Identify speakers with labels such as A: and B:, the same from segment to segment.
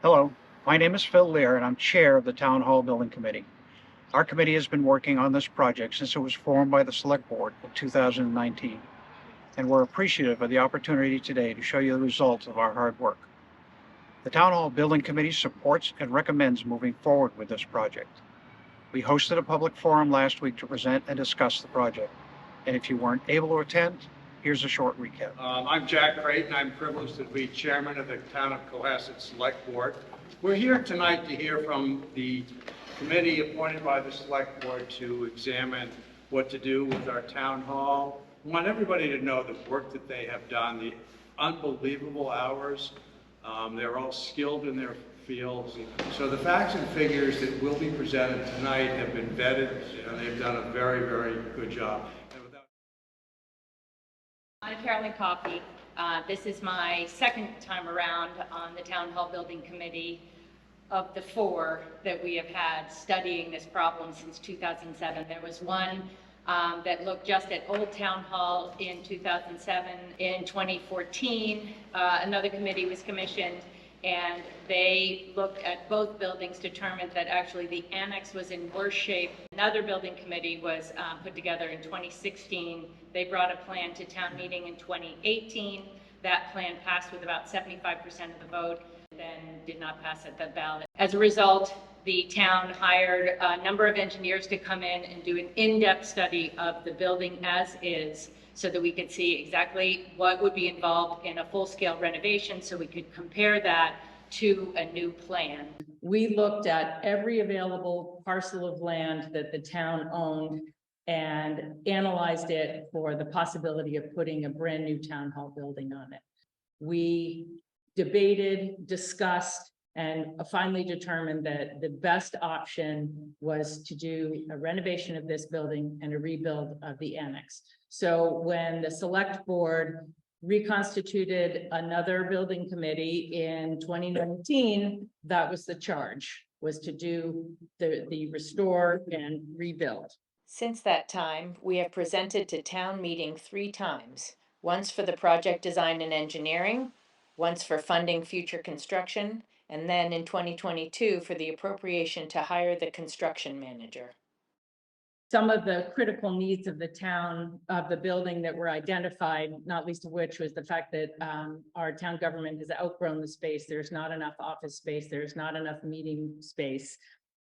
A: Hello, my name is Phil Lear and I'm chair of the Town Hall Building Committee. Our committee has been working on this project since it was formed by the Select Board in 2019, and we're appreciative of the opportunity today to show you the results of our hard work. The Town Hall Building Committee supports and recommends moving forward with this project. We hosted a public forum last week to present and discuss the project, and if you weren't able to attend, here's a short recap.
B: I'm Jack Creighton. I'm privileged to be chairman of the Town of Cohasset Select Board. We're here tonight to hear from the committee appointed by the Select Board to examine what to do with our town hall. I want everybody to know the work that they have done, the unbelievable hours. They're all skilled in their fields. So the facts and figures that will be presented tonight have been vetted, and they've done a very, very good job.
C: I'm Carolyn Coffey. This is my second time around on the Town Hall Building Committee of the 4 that we have had studying this problem since 2007. There was one that looked just at Old Town Hall in 2007. In 2014, another committee was commissioned, and they looked at both buildings, determined that actually the annex was in worse shape. Another building committee was put together in 2016. They brought a plan to town meeting in 2018. That plan passed with about 75% of the vote, then did not pass at the ballot. As a result, the town hired a number of engineers to come in and do an in-depth study of the building as is, so that we could see exactly what would be involved in a full-scale renovation, so we could compare that to a new plan. We looked at every available parcel of land that the town owned and analyzed it for the possibility of putting a brand new town hall building on it. We debated, discussed, and finally determined that the best option was to do a renovation of this building and a rebuild of the annex. So when the select board reconstituted another building committee in 2019, that was the charge, was to do the restore and rebuild.
D: Since that time, we have presented to town meeting 3 times, once for the project design and engineering, once for funding future construction, and then in 2022 for the appropriation to hire the construction manager.
C: Some of the critical needs of the town, of the building that were identified, not least of which was the fact that our town government has outgrown the space. There's not enough office space. There's not enough meeting space.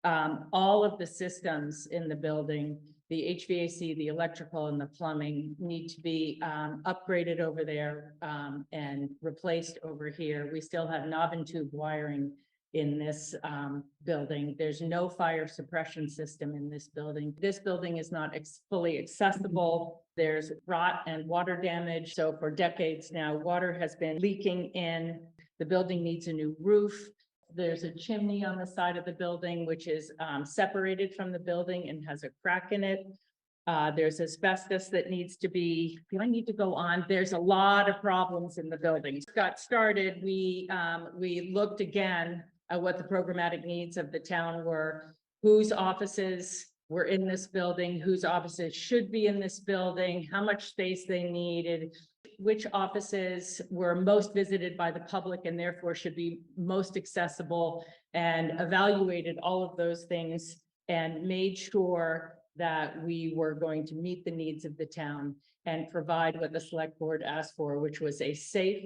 C: All of the systems in the building, the HVAC, the electrical, and the plumbing need to be upgraded over there and replaced over here. We still have knob and tube wiring in this building. There's no fire suppression system in this building. This building is not fully accessible. There's rot and water damage. So for decades now, water has been leaking in. The building needs a new roof. There's a chimney on the side of the building, which is separated from the building and has a crack in it. There's asbestos that needs to be, do I need to go on? There's a lot of problems in the building. Got started, we looked again at what the programmatic needs of the town were, whose offices were in this building, whose offices should be in this building, how much space they needed, which offices were most visited by the public and therefore should be most accessible, and evaluated all of those things and made sure that we were going to meet the needs of the town and provide what the select board asked for, which was a safe,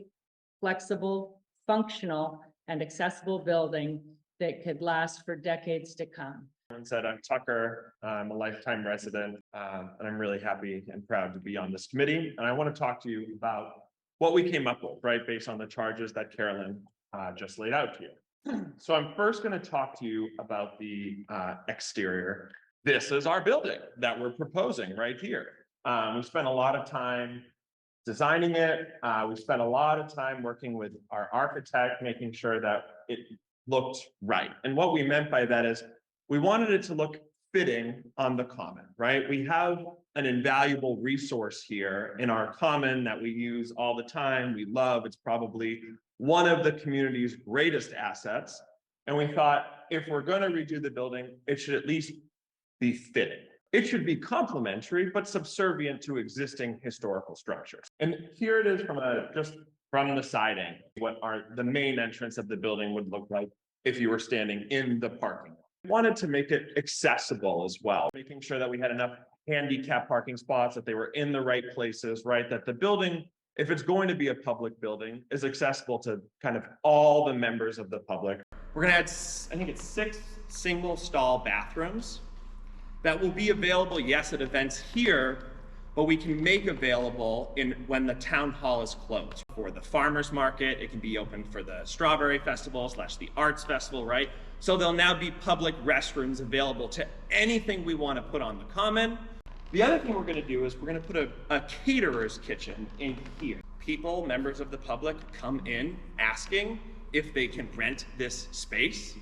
C: flexible, functional, and accessible building that could last for decades to come.
E: Said, I'm Tucker. I'm a lifetime resident, and I'm really happy and proud to be on this committee. And I want to talk to you about what we came up with, right, based on the charges that Carolyn just laid out to you. So I'm first going to talk to you about the exterior. This is our building that we're proposing right here. We spent a lot of time designing it. We spent a lot of time working with our architect, making sure that it looked right. And what we meant by that is we wanted it to look fitting on the common, right? We have an invaluable resource here in our common that we use all the time. We love, it's probably one of the community's greatest assets. And we thought, if we're going to redo the building, it should at least be fitting. It should be complementary, but subservient to existing historical structures. And here it is from from the siding, what the main entrance of the building would look like if you were standing in the parking lot. Wanted to make it accessible as well, making sure that we had enough handicap parking spots, that they were in the right places, right? That the building, if it's going to be a public building, is accessible to kind of all the members of the public. We're gonna add, I think it's 6 single stall bathrooms that will be available, yes, at events here, but we can make available when the town hall is closed. For the farmer's market, it can be open for the Strawberry Festival / the Arts Festival, right? So there'll now be public restrooms available to anything we want to put on the common. The other thing we're going to do is we're going to put a caterer's kitchen in here. People, members of the public, come in asking if they can rent this space.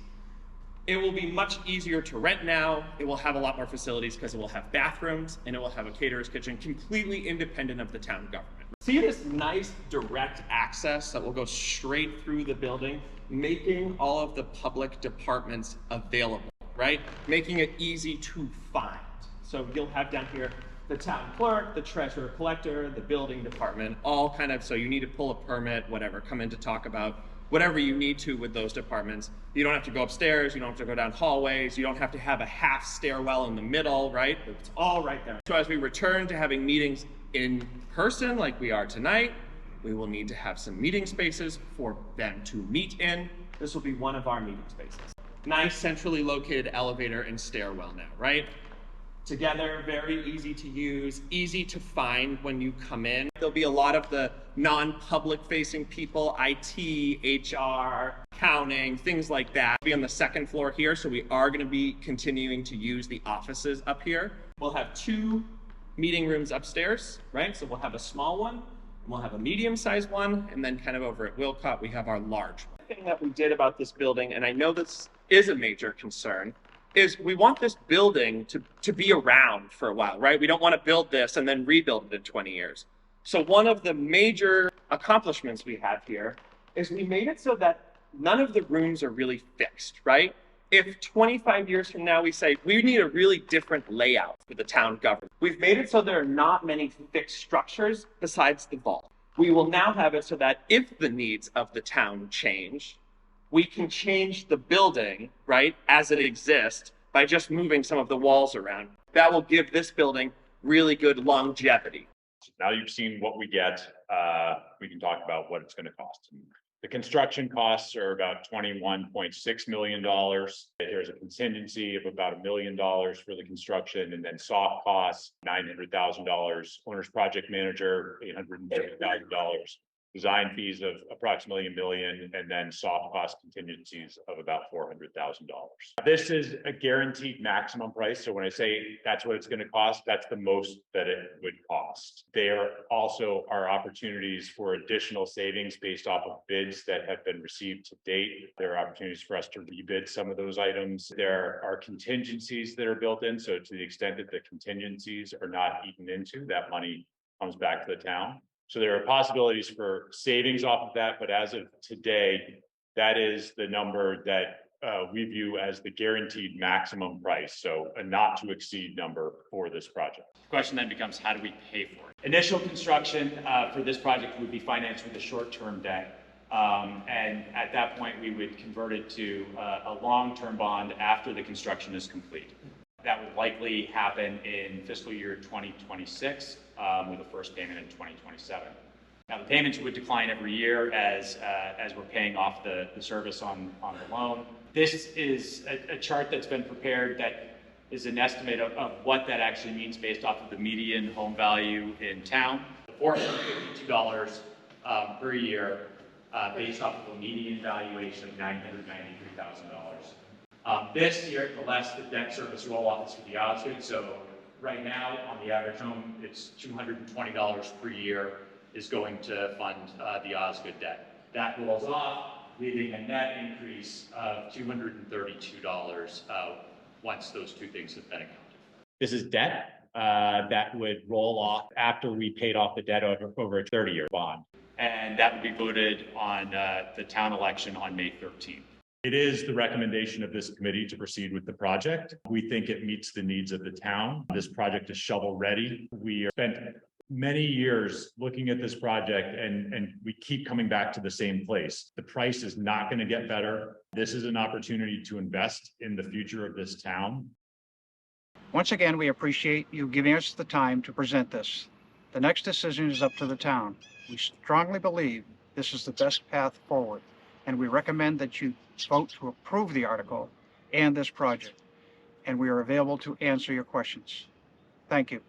E: It will be much easier to rent now. It will have a lot more facilities because it will have bathrooms and it will have a caterer's kitchen completely independent of the town government. See this nice direct access that will go straight through the building, making all of the public departments available, right? Making it easy to find. So you'll have down here the town clerk, the treasurer collector, the building department, all kind of, so you need to pull a permit, whatever, come in to talk about whatever you need to with those departments. You don't have to go upstairs, you don't have to go down hallways, you don't have to have a half stairwell in the middle, right? It's all right there. So as we return to having meetings in person like we are tonight, we will need to have some meeting spaces for them to meet in. This will be one of our meeting spaces. Nice centrally located elevator and stairwell now, right? Together, very easy to use, easy to find when you come in. There'll be a lot of the non-public facing people, IT, HR, accounting, things like that. We'll be on the second floor here, so we are gonna be continuing to use the offices up here. We'll have 2 meeting rooms upstairs, right? So we'll have a small one, and we'll have a medium-sized one, and then kind of over at Wilcott, we have our large one. The thing that we did about this building, and I know this is a major concern, is we want this building to be around for a while, right? We don't want to build this and then rebuild it in 20 years. So one of the major accomplishments we have here is we made it so that none of the rooms are really fixed, right? If 25 years from now we say we need a really different layout for the town government, we've made it so there are not many fixed structures besides the vault. We will now have it so that if the needs of the town change, we can change the building, right, as it exists by just moving some of the walls around. That will give this building really good longevity.
F: Now you've seen what we get, we can talk about what it's going to cost. The construction costs are about $21.6 million. There's a contingency of about $1 million for the construction, and then soft costs, $900,000. Owner's project manager, $830,000. Design fees of approximately $1 million, and then soft cost contingencies of about $400,000. This is a guaranteed maximum price. So when I say that's what it's going to cost, that's the most that it would cost. There also are opportunities for additional savings based off of bids that have been received to date. There are opportunities for us to rebid some of those items. There are contingencies that are built in. So to the extent that the contingencies are not eaten into, that money comes back to the town. So there are possibilities for savings off of that, but as of today, that is the number that we view as the guaranteed maximum price. So a not to exceed number for this project.
G: The question then becomes, how do we pay for it? Initial construction for this project would be financed with a short-term debt. And at that point, we would convert it to a long-term bond after the construction is complete. That would likely happen in fiscal year 2026 with a first payment in 2027. Now the payments would decline every year as we're paying off the service on the loan. This is a chart that's been prepared that is an estimate of what that actually means based off of the median home value in town. $452 per year based off of a median valuation of $993,000. This year, the less the debt service roll off is for the Osgood. So right now, on the average home, it's $220 per year is going to fund the Osgood debt. That rolls off, leaving a net increase of $232 once those two things have been accounted for.
F: This is debt that would roll off after we paid off the debt over a 30-year bond.
G: And that would be voted on the town election on May 13th.
F: It is the recommendation of this committee to proceed with the project. We think it meets the needs of the town. This project is shovel ready. We spent many years looking at this project and we keep coming back to the same place. The price is not going to get better. This is an opportunity to invest in the future of this town.
A: Once again, we appreciate you giving us the time to present this. The next decision is up to the town. We strongly believe this is the best path forward, and we recommend that you vote to approve the article and this project. And we are available to answer your questions. Thank you.